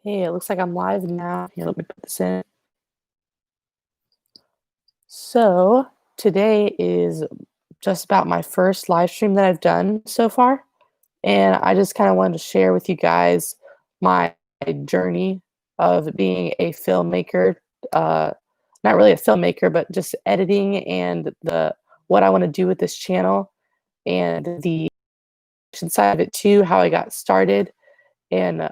Hey, it looks like I'm live now. Here, let me put this in. So, today is just about my first live stream that I've done so far. And I just kind of wanted to share with you guys my journey of being a filmmaker. Uh, Not really a filmmaker, but just editing and the what I want to do with this channel and the action side of it too, how I got started. And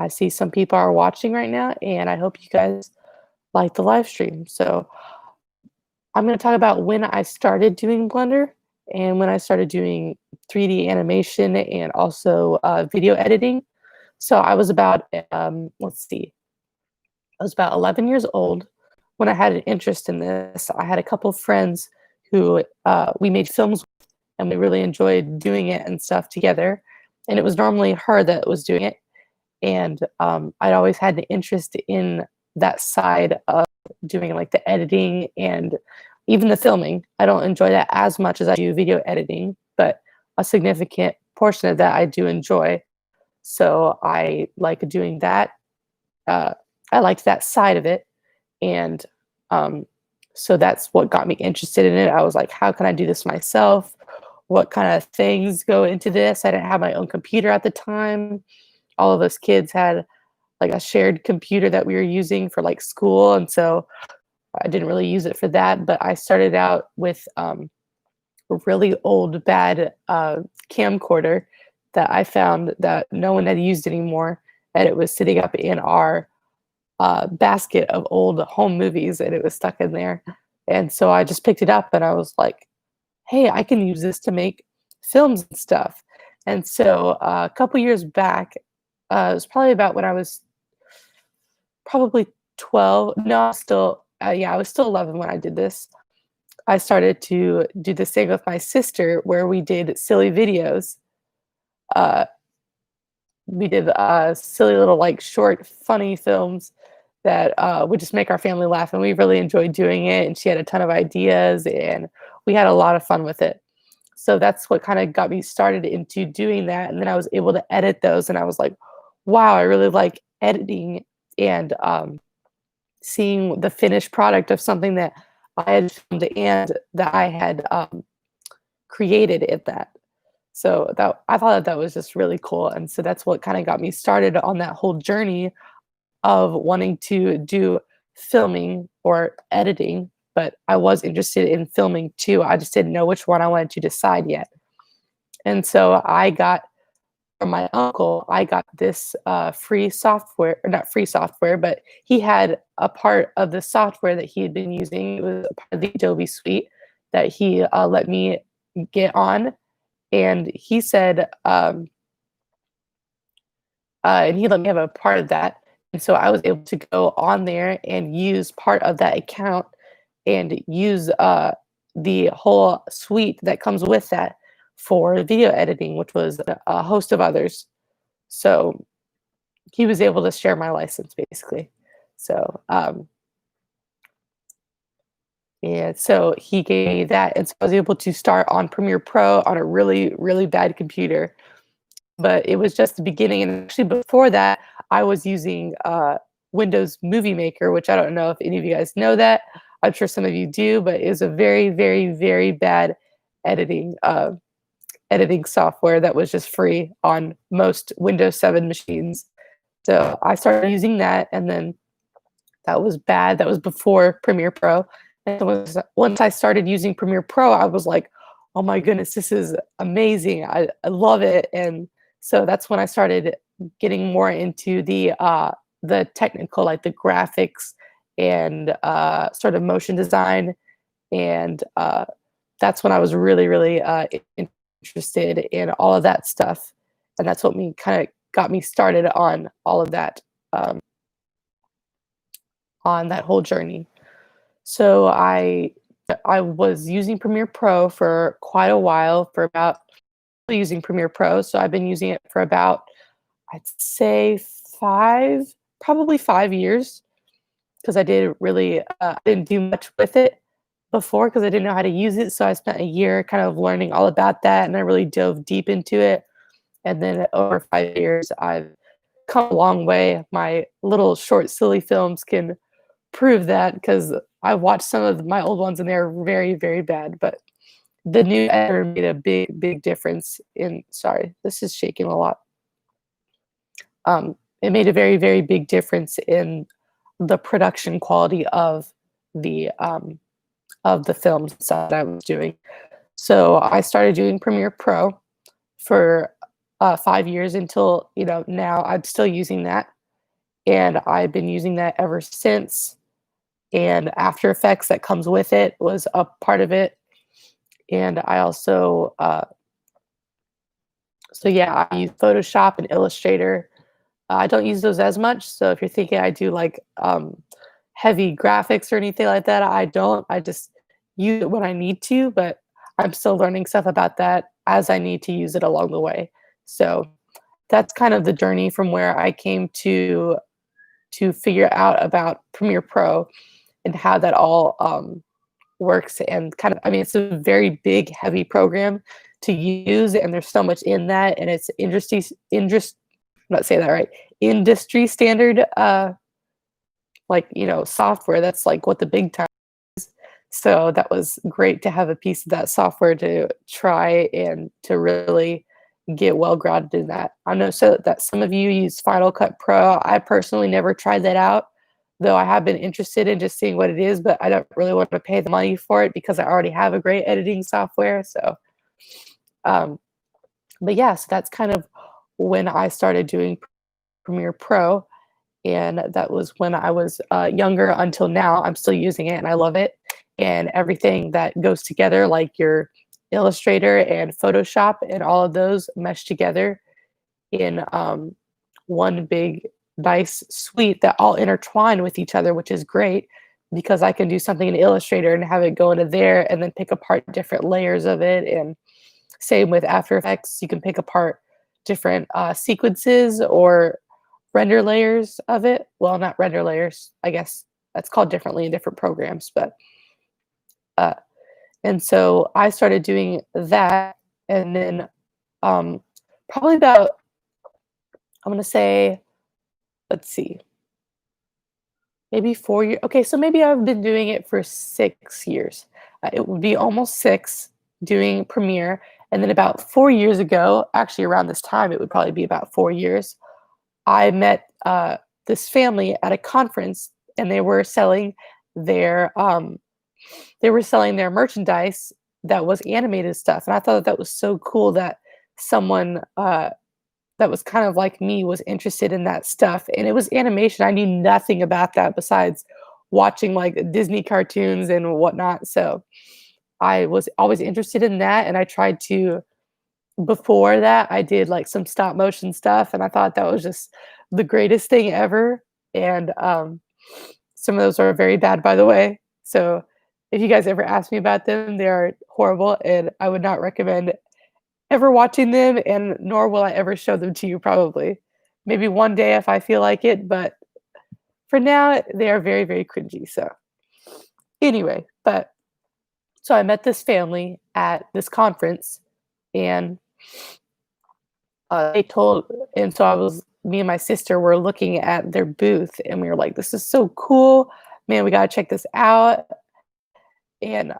I see some people are watching right now, and I hope you guys like the live stream. So I'm going to talk about when I started doing Blender and when I started doing 3D animation and also video editing. So I was about, let's see, I was about 11 years old when I had an interest in this. I had a couple of friends who we made films and we really enjoyed doing it and stuff together. And it was normally her that was doing it. And I'd always had an interest in that side of doing like the editing and even the filming. I don't enjoy that as much as I do video editing, but a significant portion of that I do enjoy. So I like doing that. Uh, I liked that side of it. And um, so that's what got me interested in it. I was like, how can I do this myself? What kind of things go into this? I didn't have my own computer at the time. All of us kids had like a shared computer that we were using for like school, and so I didn't really use it for that. But I started out with a really old, bad camcorder that I found that no one had used anymore, and it was sitting up in our basket of old home movies, and it was stuck in there. And so I just picked it up, and I was like, "Hey, I can use this to make films and stuff." And so a couple years back, it was probably about when I was probably 12. No, I was still 11 when I did this. I started to do this thing with my sister where we did silly videos. Uh, we did silly little, like, short, funny films that would just make our family laugh, and we really enjoyed doing it. And she had a ton of ideas, and we had a lot of fun with it. So that's what kind of got me started into doing that. And then I was able to edit those, and I was like, wow, I really like editing and seeing the finished product of something that I had filmed and that I had created in that. So that I thought that that was just really cool, and so that's what kind of got me started on that whole journey of wanting to do filming or editing. But I was interested in filming too. I just didn't know which one I wanted to decide yet. And so I got from my uncle, I got this free software, or not free software, but he had a part of the software that he had been using. It was a part of the Adobe suite that he let me get on. And he said, and he let me have a part of that. And so I was able to go on there and use part of that account and use the whole suite that comes with that for video editing, which was a host of others. So he was able to share my license basically. So yeah, so he gave me that, and so I was able to start on Premiere Pro on a really, really bad computer. But it was just the beginning, and actually before that, I was using Windows Movie Maker, which I don't know if any of you guys know that. I'm sure some of you do, but it was a very, very, very bad editing editing software that was just free on most Windows 7 machines. So I started using that, and then that was bad. That was before Premiere Pro. And once I started using Premiere Pro, I was like, oh my goodness, this is amazing. I love it. And so that's when I started getting more into the technical, like the graphics and sort of motion design. And that's when I was really, really interested in all of that stuff. And that's what me kind of got me started um, on that whole journey. So I was using Premiere Pro for quite a while, for about using Premiere Pro. So I've been using it for about, I'd say probably 5 years, because I didn't do much with it before because I didn't know how to use it. So I spent a year kind of learning all about that, and I really dove deep into it. And then over 5 years, I've come a long way. My little short, silly films can prove that because I watched some of my old ones and they're very, very bad. But the new editor made a big, big difference in. Sorry, this is shaking a lot. It made a very, very big difference in the production quality of the films that I was doing. So I started doing Premiere Pro for 5 years until now I'm still using that, and I've been using that ever since. And After Effects that comes with it was a part of it, and I also so yeah, I use Photoshop and Illustrator. I don't use those as much, so if you're thinking I do like heavy graphics or anything like that, I don't. I just use it when I need to, but I'm still learning stuff about that as I need to use it along the way. So that's kind of the journey from where I came to figure out about Premiere Pro and how that all works. And kind of, I mean, it's a very big, heavy program to use, and there's so much in that, and it's I'm not saying that right, industry standard, like software. That's like what the big time. So that was great to have a piece of that software to try and to really get well grounded in that. I know so that some of you use Final Cut Pro. I personally never tried that out, though I have been interested in just seeing what it is, but I don't really want to pay the money for it because I already have a great editing software. So, um, but yeah, so that's kind of when I started doing Premiere Pro, and that was when I was younger until now. I'm still using it and I love it. And everything that goes together, like your Illustrator and Photoshop, and all of those mesh together in one big, nice suite that all intertwine with each other, which is great because I can do something in Illustrator and have it go into there and then pick apart different layers of it. And same with After Effects, you can pick apart different sequences or render layers of it. Well, not render layers, I guess that's called differently in different programs, but uh, and so I started doing that, and then um, probably about I'm gonna say, let's see, maybe 4 years. Okay, so maybe I've been doing it for 6 years. It would be almost six doing Premiere, and then about 4 years ago, actually around this time, it would probably be about 4 years. I met this family at a conference, and their they were selling their merchandise that was animated stuff, and I thought that was so cool that someone that was kind of like me was interested in that stuff, and it was animation. I knew nothing about that besides watching like Disney cartoons and whatnot. So I was always interested in that, and I tried to. Before that, I did like some stop motion stuff, and I thought that was just the greatest thing ever. And some of those are very bad, by the way. So if you guys ever ask me about them, they are horrible, and I would not recommend ever watching them, and nor will I ever show them to you probably. Maybe one day if I feel like it, but for now, they are very, very cringy. So anyway, but so I met this family at this conference, and they told, and so I was, me and my sister were looking at their booth, and we were like, "This is so cool, man! We gotta check this out." And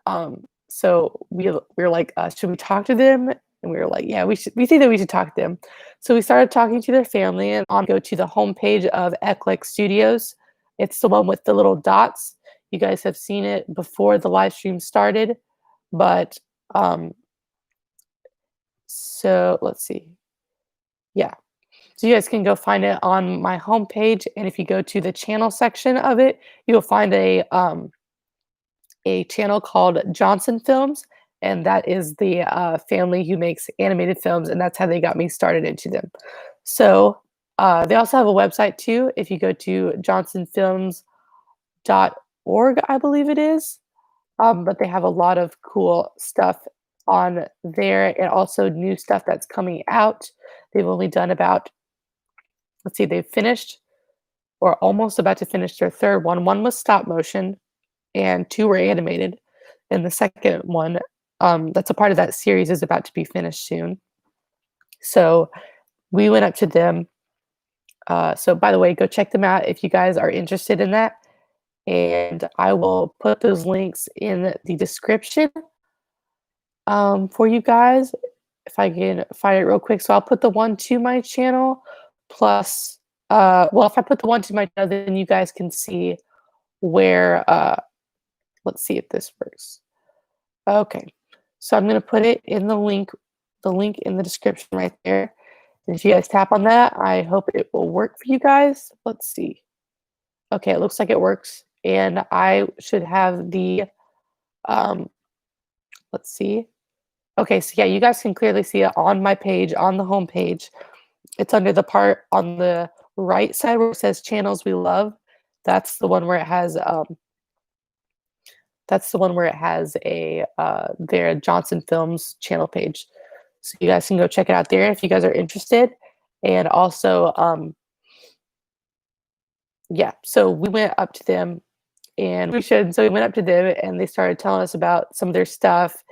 so we were like, "Should we talk to them?" And we were like, "Yeah, we should. We think that we should talk to them." So we started talking to their family, and on go to the homepage of Eclec Studios. It's the one with the little dots. You guys have seen it before the live stream started, but um, so let's see. Yeah, so you guys can go find it on my homepage, and if you go to the channel section of it, you'll find a channel called Johnson Films, and that is the family who makes animated films, and that's how they got me started into them. So they also have a website too. If you go to johnsonfilms.org, I believe it is, but they have a lot of cool stuff on there, and also new stuff that's coming out. They've only done about, let's see, they've finished or almost about to finish their third one. One was stop motion, and two were animated. And the second one, that's a part of that series, is about to be finished soon. So we went up to them So by the way, go check them out if you guys are interested in that. And I will put those links in the description for you guys if I can find it real quick. So I'll put the one to my channel plus, well, if I put the one to my channel, then you guys can see where, let's see if this works. Okay. So I'm going to put it in the link in the description right there. And if you guys tap on that, I hope it will work for you guys. Let's see. Okay, it looks like it works. And I should have the, um, let's see. Okay, so yeah, you guys can clearly see it on my page, on the home page. It's under the part on the right side where it says channels we love. That's the one where it has a their Johnson Films channel page. So you guys can go check it out there if you guys are interested. And also, yeah, so we went up to them and so we went up to them and they started telling us about some of their stuff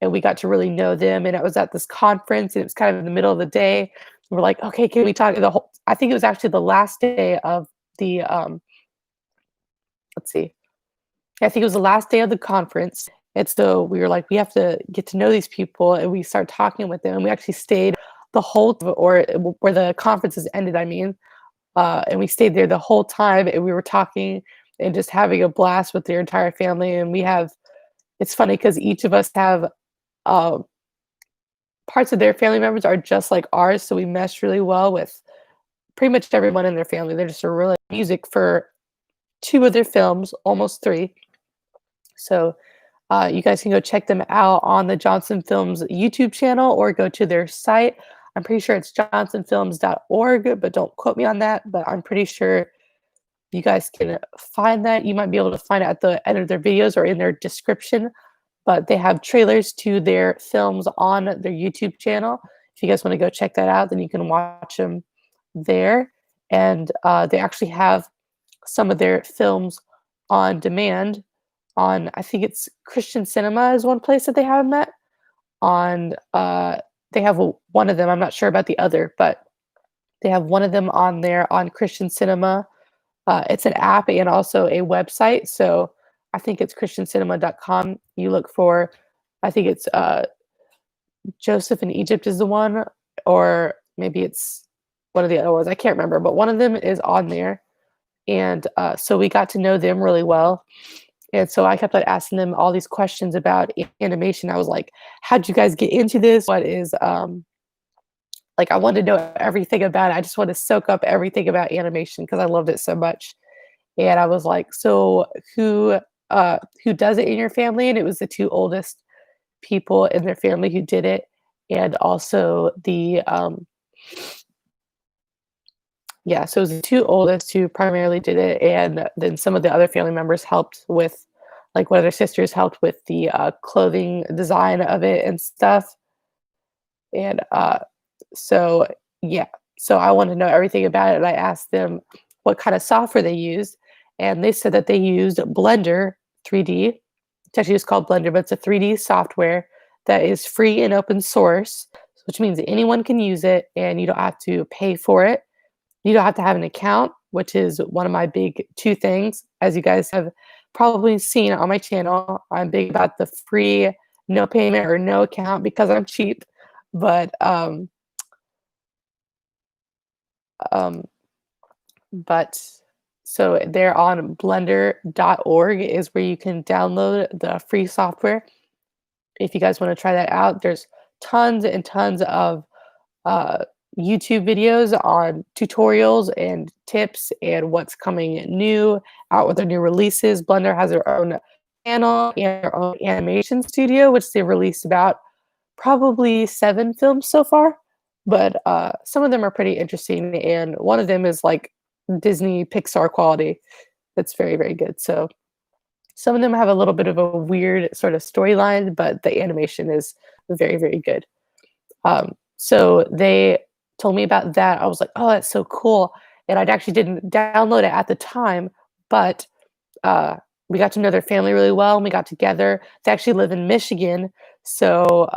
and we got to really know them. And it was at this conference and it was kind of in the middle of the day. We're like, okay, can we talk I think it was actually the last day of the, let's see. I think it was the last day of the conference. And so we were like, we have to get to know these people. And we started talking with them. And we actually stayed the whole, or where the conferences ended, I mean. And we stayed there the whole time. And we were talking and just having a blast with their entire family. And it's funny because each of us have uh, parts of their family members are just like ours. So we mesh really well with pretty much everyone in their family. They're just a really music for two of their films, almost three. So you guys can go check them out on the Johnson Films YouTube channel or go to their site. I'm pretty sure it's johnsonfilms.org, but don't quote me on that. But I'm pretty sure you guys can find that. You might be able to find it at the end of their videos or in their description. But they have trailers to their films on their YouTube channel. If you guys want to go check that out, then you can watch them there. And they actually have some of their films on demand on, I think it's Christian Cinema is one place that they have them at. On they have one of them. I'm not sure about the other, but they have one of them on there on Christian Cinema. It's an app and also a website. So I think it's christiancinema.com. You look for, I think it's Joseph in Egypt is the one, or maybe it's one of the other ones. I can't remember, but one of them is on there. And so we got to know them really well. And so I kept on asking them all these questions about animation. I was like, how'd you guys get into this? What is, like, I wanted to know everything about it. I just want to soak up everything about animation because I loved it so much. And I was like, so who does it in your family? And it was the two oldest people in their family who did it. And also yeah, so it was the two oldest who primarily did it, and then some of the other family members helped with, like one of their sisters helped with the clothing design of it and stuff. And so yeah, so I wanted to know everything about it, and I asked them what kind of software they used, and they said that they used Blender 3D. It's actually just called Blender, but it's a 3D software that is free and open source, which means anyone can use it, and you don't have to pay for it. You don't have to have an account, which is one of my big two things. As you guys have probably seen on my channel, I'm big about the free, no payment or no account because I'm cheap. But um, but so they're on blender.org is where you can download the free software. If you guys want to try that out, there's tons and tons of uh, YouTube videos on tutorials and tips and what's coming new out with their new releases. Blender has their own channel and their own animation studio, which they released about probably 7 films so far. But some of them are pretty interesting, and one of them is like Disney Pixar quality. That's very, very good. So some of them have a little bit of a weird sort of storyline, but the animation is very, very good. So they told me about that. I was like, oh, that's so cool. And I actually didn't download it at the time, but we got to know their family really well and we got together. They actually live in Michigan. So,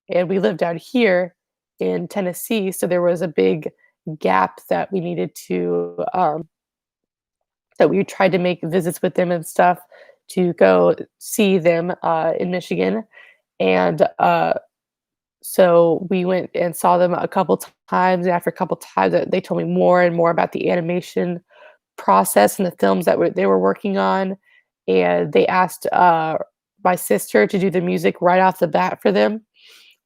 and we lived out here in Tennessee. So there was a big gap that we needed to that we tried to make visits with them and stuff to go see them in Michigan. And so we went and saw them a couple times. And after a couple times, they told me more and more about the animation process and the films that they were working on. And they asked my sister to do the music right off the bat for them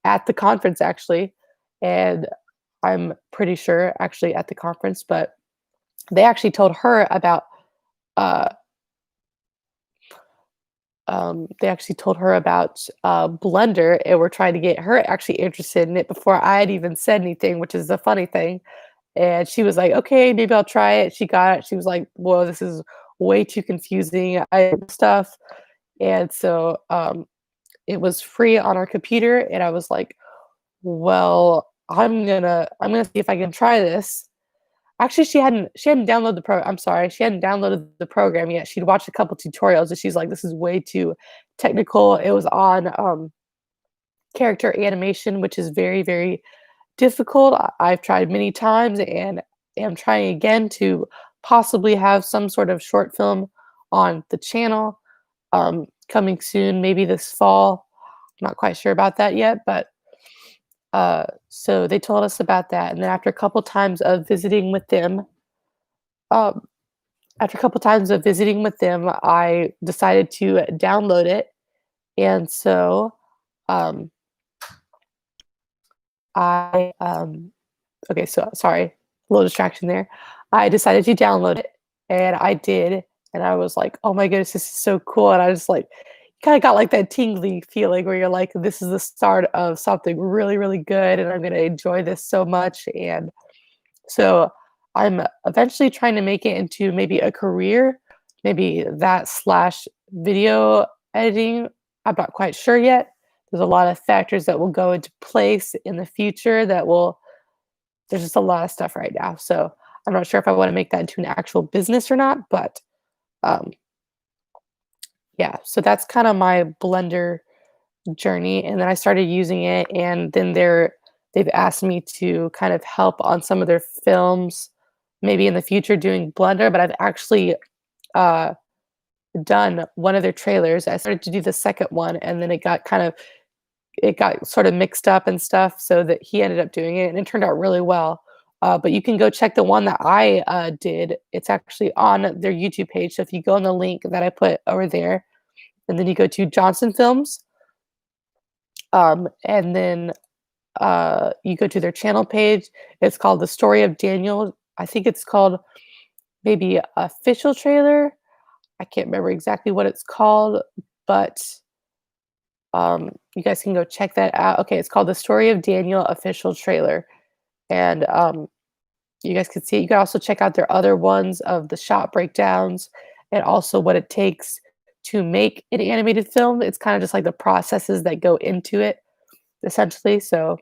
at the conference, actually. And I'm pretty sure actually at the conference, but they actually told her about uh, they actually told her about Blender and were trying to get her actually interested in it before I had even said anything, which is a funny thing. And she was like, "Okay, maybe I'll try it." She got it. She was like, "Whoa, this is way too confusing." I stuff, and so it was free on our computer, and I was like, "Well, I'm gonna see if I can try this." Actually, she hadn't downloaded the I'm sorry, she hadn't downloaded the program yet. She'd watched a couple tutorials and she's like, "This is way too technical." It was on, character animation, which is very, very difficult. I've tried many times and am trying again to possibly have some sort of short film on the channel, coming soon, maybe this fall. I'm not quite sure about that yet, but, so they told us about that, and then after a couple times of visiting with them, um after a couple times of visiting with them, I decided to download it, and so, um, I, okay, so sorry, a little distraction there. I decided to download it, and I did, and I was like, "Oh my goodness, this is so cool," and I just, like, kinda got, like, that tingly feeling where you're like, "This is the start of something really, really good, and I'm gonna enjoy this so much," and so I'm eventually trying to make it into maybe a career, maybe that slash video editing. I'm not quite sure yet. There's a lot of factors that will go into place in the future that will there's just a lot of stuff right now. So I'm not sure if I want to make that into an actual business or not, but um yeah, so that's kind of my Blender journey, and then I started using it, and then they've asked me to kind of help on some of their films, maybe in the future doing Blender, but I've actually, uh, done one of their trailers. I started to do the second one, and then it got sort of mixed up and stuff, so that he ended up doing it, and it turned out really well. But you can go check the one that I, did. It's actually on their YouTube page, so if you go on the link that I put over there, and then you go to Johnson Films, and then you go to their channel page. It's called The Story of Daniel. I think it's called maybe Official Trailer. I can't remember exactly what it's called, but you guys can go check that out. Okay, it's called The Story of Daniel Official Trailer. And you guys can see it. You can also check out their other ones of the shot breakdowns and also what it takes to make an animated film. It's kind of just like the processes that go into it, essentially. So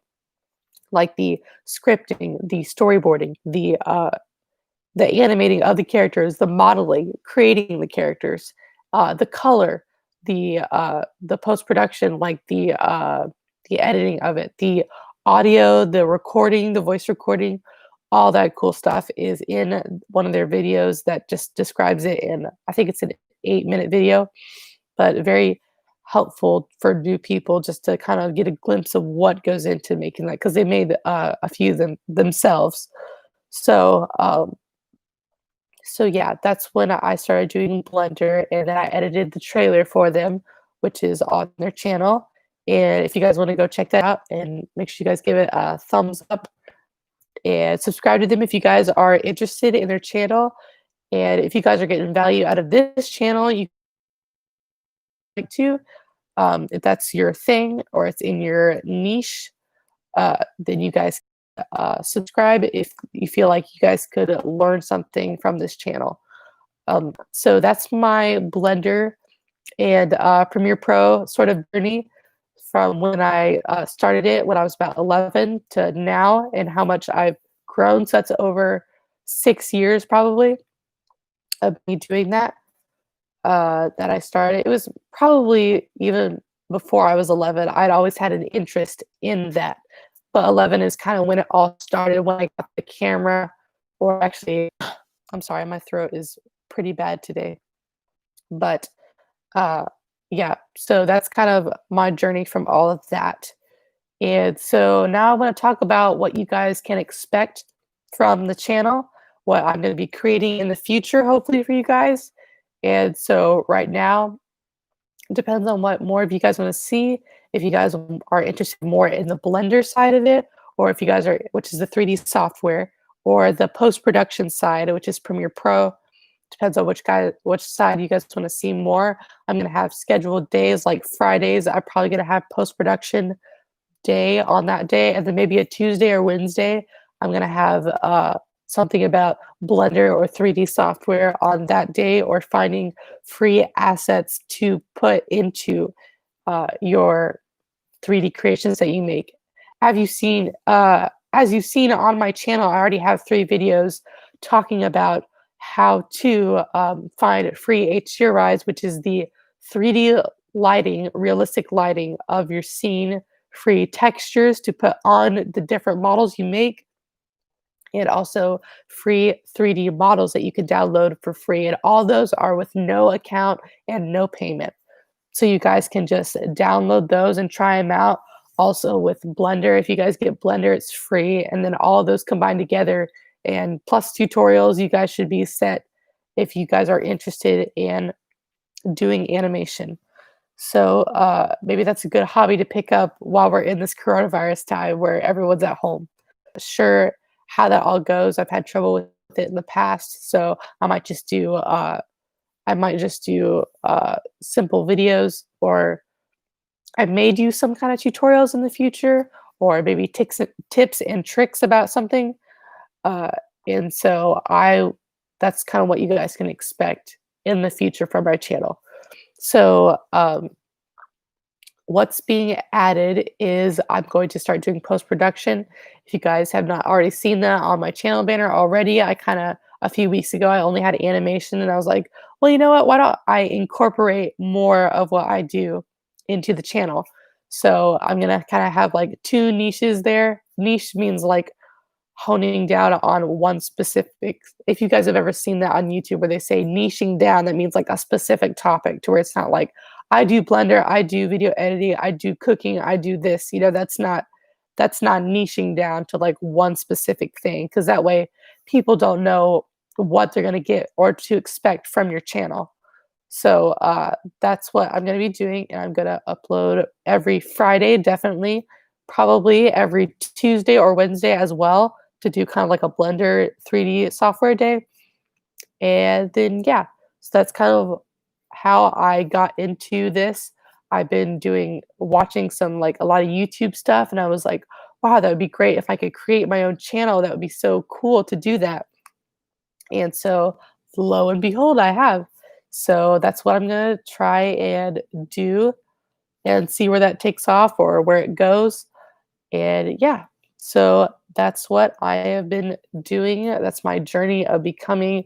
like the scripting, the storyboarding, the animating of the characters, the modeling, creating the characters, the color, the post production, like the editing of it, the audio, the recording, the voice recording, all that cool stuff is in one of their videos that just describes it in I think it's an 8-minute video, but very helpful for new people just to kind of get a glimpse of what goes into making that because they made a few of them themselves. So so yeah, that's when I started doing Blender, and then I edited the trailer for them, which is on their channel. And if you guys want to go check that out, and make sure you guys give it a thumbs up and subscribe to them if you guys are interested in their channel. And if you guys are getting value out of this channel, you like to, if that's your thing or it's in your niche, then you guys subscribe if you feel like you guys could learn something from this channel. So that's my Blender and Premiere Pro sort of journey from when I started it when I was about 11 to now, and how much I've grown. So that's over 6 years probably of me doing that. That I started. It was probably even before I was 11. I'd always had an interest in that, but 11 is kind of when it all started, when I got the camera, or actually, I'm sorry, my throat is pretty bad today. But uh, yeah, so that's kind of my journey from all of that. And so now I want to talk about what you guys can expect from the channel, what I'm going to be creating in the future, hopefully for you guys. And so right now, it depends on what more of you guys want to see. If you guys are interested more in the Blender side of it, or if you guys are, which is the 3D software, or the post production side, which is Premiere Pro. Depends on which side you guys want to see more. I'm gonna have scheduled days like Fridays. I'm probably gonna have post production day on that day, and then maybe a Tuesday or Wednesday, I'm gonna have something about Blender or 3D software on that day, or finding free assets to put into your 3D creations that you make. Have you seen, as you've seen on my channel, I already have 3 videos talking about how to find free HDRIs, which is the 3D lighting, realistic lighting of your scene, free textures to put on the different models you make, and also free 3D models that you can download for free. And all those are with no account and no payment. So you guys can just download those and try them out. Also with Blender, if you guys get Blender, it's free. And then all of those combined together and plus tutorials, you guys should be set if you guys are interested in doing animation. So maybe that's a good hobby to pick up while we're in this coronavirus time where everyone's at home. Sure, how that all goes. I've had trouble with it in the past, so I might just do simple videos, or I may do some kind of tutorials in the future, or maybe tips and tricks about something. Uh, and so that's kind of what you guys can expect in the future from my channel. So what's being added is I'm going to start doing post production. If you guys have not already seen that on my channel banner already, I kind of a few weeks ago I only had animation, and I was like, well, you know what? Why don't I incorporate more of what I do into the channel? So I'm gonna kind of have like 2 niches there. Niche means like honing down on one specific. If you guys have ever seen that on YouTube where they say niching down, that means like a specific topic, to where it's not like I do Blender, I do video editing, I do cooking, I do this. That's not niching down to like one specific thing, because that way people don't know what they're gonna get or to expect from your channel. So that's what I'm going to be doing, and I'm going to upload every Friday, definitely, probably every Tuesday or Wednesday as well, to do kind of like a Blender 3D software day. And then yeah, so that's kind of how I got into this. I've been watching some like a lot of YouTube stuff, and I was like, wow, that would be great if I could create my own channel. That would be so cool to do that. And so lo and behold, I have. So that's what I'm gonna try and do and see where that takes off or where it goes. And yeah, so that's what I have been doing. That's my journey of becoming,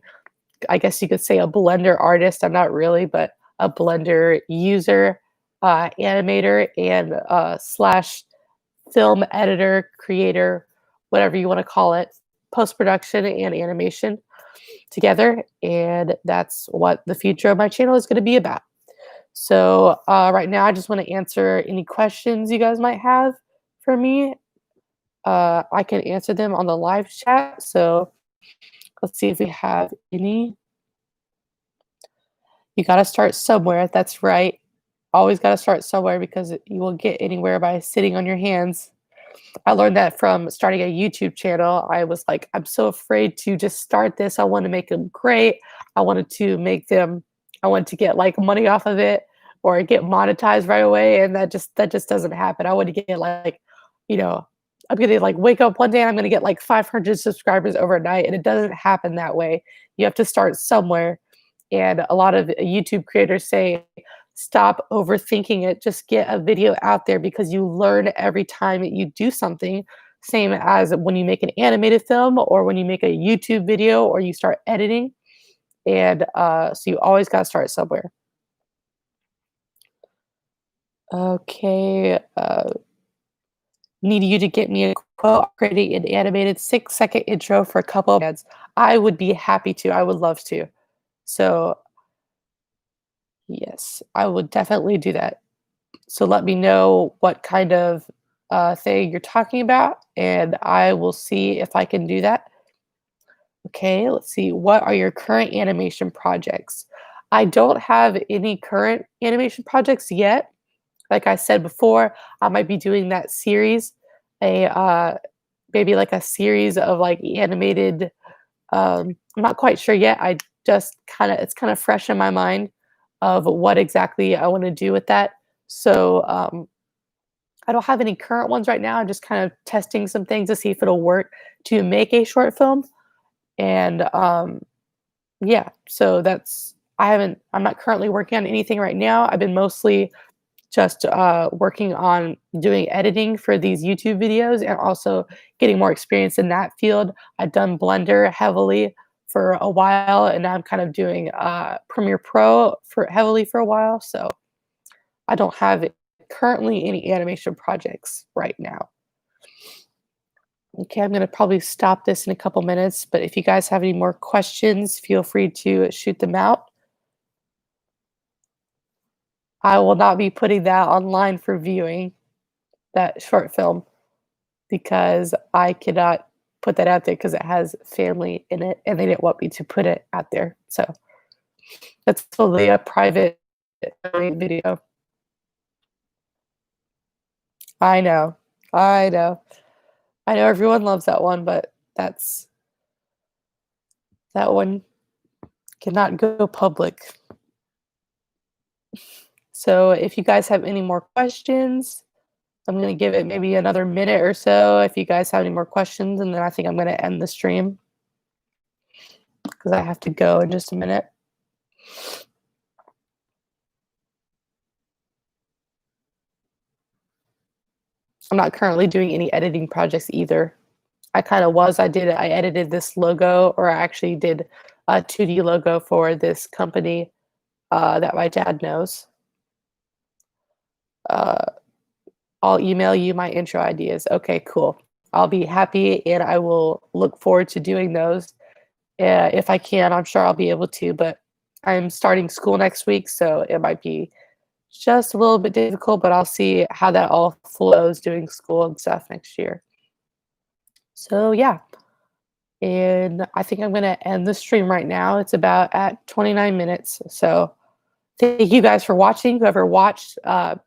I guess you could say, a Blender artist. I'm not really, but a Blender user, animator, and slash film editor, creator, whatever you want to call it, post production and animation together. And that's what the future of my channel is going to be about. So right now, I just want to answer any questions you guys might have for me. I can answer them on the live chat. So let's see if we have any. You got to start somewhere. That's right. Always got to start somewhere, because you will get anywhere by sitting on your hands. I learned that from starting a YouTube channel. I was like, I'm so afraid to just start this. I want to make them great. I wanted to get like money off of it or get monetized right away. And that just doesn't happen. I want to get like, you know, I'm gonna like wake up one day and I'm gonna get like 500 subscribers overnight. And it doesn't happen that way. You have to start somewhere. And a lot of YouTube creators say, stop overthinking it. Just get a video out there, because you learn every time you do something. Same as when you make an animated film or when you make a YouTube video or you start editing. And so you always got to start somewhere. Okay. need you to get me a quote creating an animated 6-second intro for a couple of ads. I would be happy to. I would love to. So, yes, I would definitely do that. So let me know what kind of thing you're talking about, and I will see if I can do that. Okay, let's see. What are your current animation projects? I don't have any current animation projects yet. Like I said before, I might be doing that series, a maybe like a series of like animated. I'm not quite sure yet. I just kind of it's kind of fresh in my mind of what exactly I want to do with that. So I don't have any current ones right now. I'm just kind of testing some things to see if it'll work to make a short film. And yeah, so I'm not currently working on anything right now. I've been mostly just working on doing editing for these YouTube videos and also getting more experience in that field. I've done Blender heavily for a while, and now I'm kind of doing Premiere Pro for heavily for a while. So I don't have currently any animation projects right now. Okay, I'm going to probably stop this in a couple minutes, but if you guys have any more questions, feel free to shoot them out. I will not be putting that online for viewing, that short film, because I cannot put that out there because it has family in it and they didn't want me to put it out there. So that's totally a private video. I know. I know. I know everyone loves that one, but that one cannot go public. So if you guys have any more questions, I'm gonna give it maybe another minute or so if you guys have any more questions, and then I think I'm gonna end the stream because I have to go in just a minute. I'm not currently doing any editing projects either. I edited this logo, or I actually did a 2D logo for this company that my dad knows. Uh, I'll email you my intro ideas. Okay, cool. I'll be happy and I will look forward to doing those. If I can, I'm sure I'll be able to, but I'm starting school next week, so it might be just a little bit difficult, but I'll see how that all flows doing school and stuff next year. So, yeah. And I think I'm gonna end the stream right now. It's about at 29 minutes. So thank you guys for watching. Whoever watched,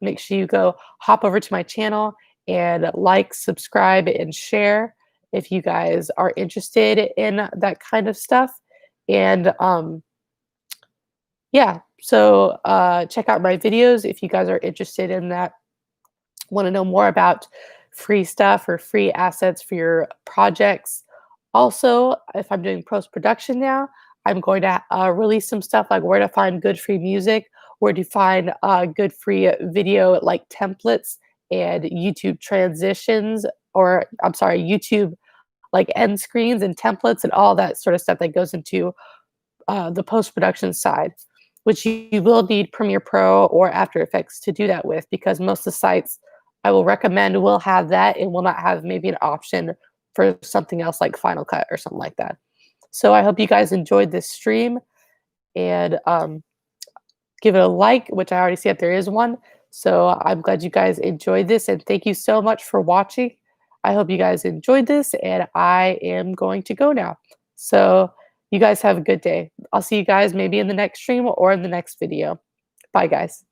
make sure you go hop over to my channel and like, subscribe, and share if you guys are interested in that kind of stuff. And yeah, so check out my videos if you guys are interested in that. Want to know more about free stuff or free assets for your projects. Also, if I'm doing post production now, I'm going to release some stuff like where to find good free music, where to find good free video like templates and YouTube transitions, or I'm sorry, YouTube like end screens and templates and all that sort of stuff that goes into the post production side, which you will need Premiere Pro or After Effects to do that with, because most of the sites I will recommend will have that and will not have maybe an option for something else like Final Cut or something like that. So I hope you guys enjoyed this stream, and give it a like, which I already see that there is one. So I'm glad you guys enjoyed this, and thank you so much for watching. I hope you guys enjoyed this, and I am going to go now. So you guys have a good day. I'll see you guys maybe in the next stream or in the next video. Bye, guys.